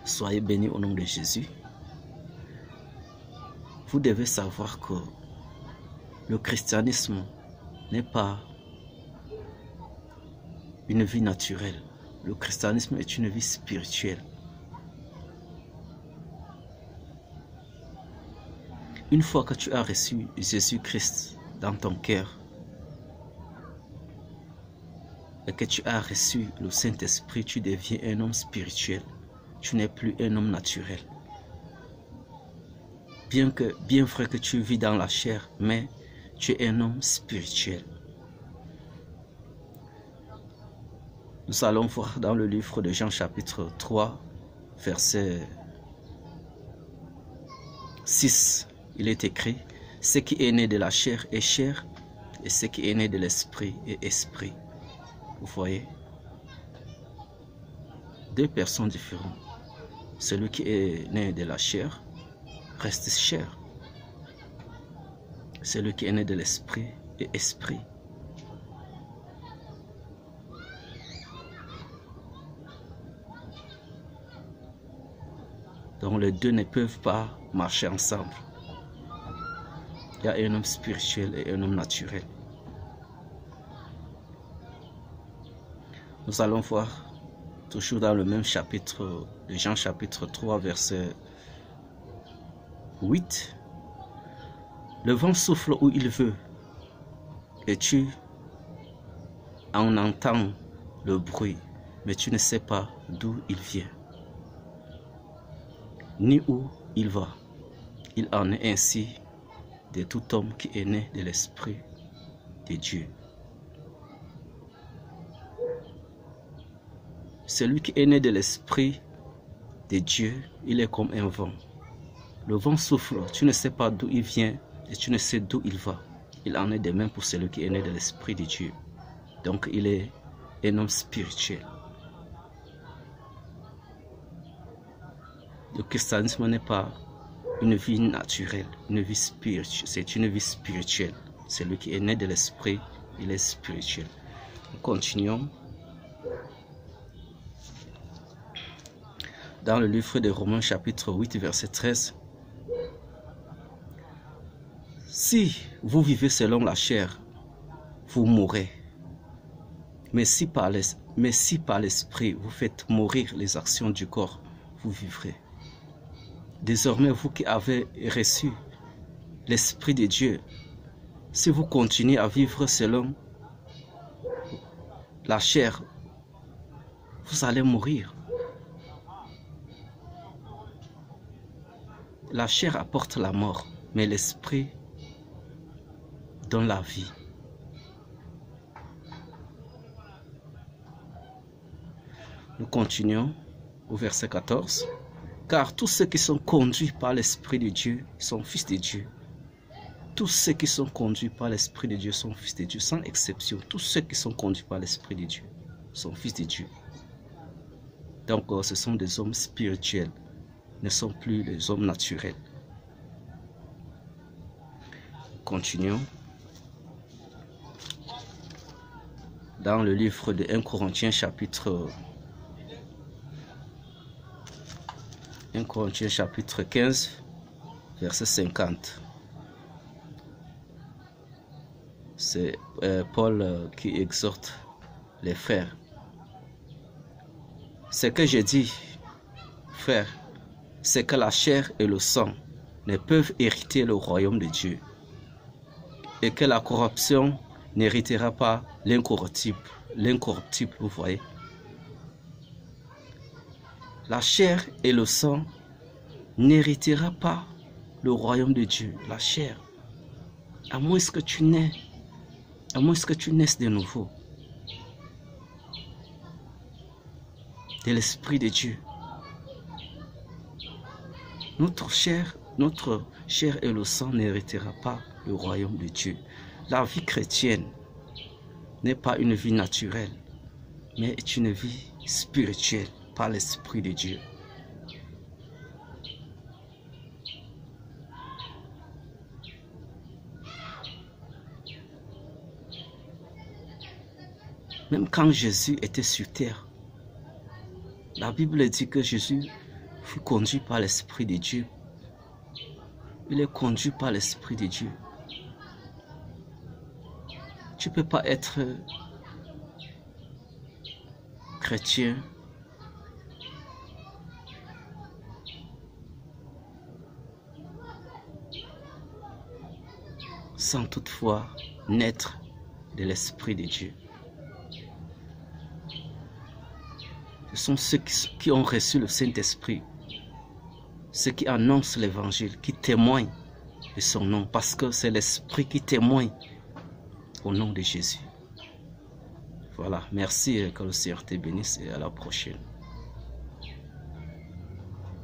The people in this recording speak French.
Soyez bénis au nom de Jésus. Vous devez savoir que le christianisme n'est pas une vie naturelle. Le christianisme est une vie spirituelle. Une fois que tu as reçu Jésus-Christ dans ton cœur et que tu as reçu le Saint-Esprit, tu deviens un homme spirituel. Tu n'es plus un homme naturel. Bien vrai que tu vis dans la chair, mais tu es un homme spirituel. Nous allons voir dans le livre de Jean chapitre 3, verset 6. Il est écrit, ce qui est né de la chair est chair, et ce qui est né de l'esprit est esprit. Vous voyez? Deux personnes différentes. Celui qui est né de la chair reste chair. Celui qui est né de l'esprit est esprit. Donc les deux ne peuvent pas marcher ensemble. Il y a un homme spirituel et un homme naturel. Nous allons voir, toujours dans le même chapitre, de Jean chapitre 3, verset 8. Le vent souffle où il veut, et tu en entends le bruit, mais tu ne sais pas d'où il vient, ni où il va. Il en est ainsi de tout homme qui est né de l'Esprit de Dieu. Celui qui est né de l'Esprit de Dieu, il est comme un vent. Le vent souffle, tu ne sais pas d'où il vient et tu ne sais d'où il va. Il en est de même pour celui qui est né de l'Esprit de Dieu. Donc il est un homme spirituel. Le christianisme n'est pas une vie naturelle, une vie spirituelle. C'est une vie spirituelle. Celui qui est né de l'Esprit, il est spirituel. Nous continuons. Dans le livre de Romains chapitre 8 verset 13. Si vous vivez selon la chair, vous mourrez. Mais si par l'esprit vous faites mourir les actions du corps, vous vivrez. Désormais, vous qui avez reçu l'Esprit de Dieu, si vous continuez à vivre selon la chair, vous allez mourir. La chair apporte la mort, mais l'Esprit donne la vie. Nous continuons au verset 14. Car tous ceux qui sont conduits par l'Esprit de Dieu sont fils de Dieu. Tous ceux qui sont conduits par l'Esprit de Dieu sont fils de Dieu, sans exception. Tous ceux qui sont conduits par l'Esprit de Dieu sont fils de Dieu. Donc ce sont des hommes spirituels, ne sont plus les hommes naturels. Continuons. Dans le livre de 1 Corinthiens chapitre 15, verset 50. C'est Paul qui exhorte les frères. Ce que je dis, frères, c'est que la chair et le sang ne peuvent hériter le royaume de Dieu, et que la corruption n'héritera pas l'incorruptible. L'incorruptible, vous voyez. La chair et le sang n'héritera pas le royaume de Dieu. La chair, à moins que tu naisses de nouveau de l'Esprit de Dieu. Notre chair et le sang n'héritera pas le royaume de Dieu. La vie chrétienne n'est pas une vie naturelle, mais est une vie spirituelle par l'Esprit de Dieu. Même quand Jésus était sur terre, la Bible dit que Jésus fut conduit par l'Esprit de Dieu. Il est conduit par l'Esprit de Dieu. Tu ne peux pas être chrétien sans toutefois naître de l'Esprit de Dieu. Ce sont ceux qui ont reçu le Saint-Esprit, ceux qui annoncent l'Évangile, qui témoignent de son nom, parce que c'est l'Esprit qui témoigne au nom de Jésus. Voilà, merci, que le Seigneur te bénisse et à la prochaine.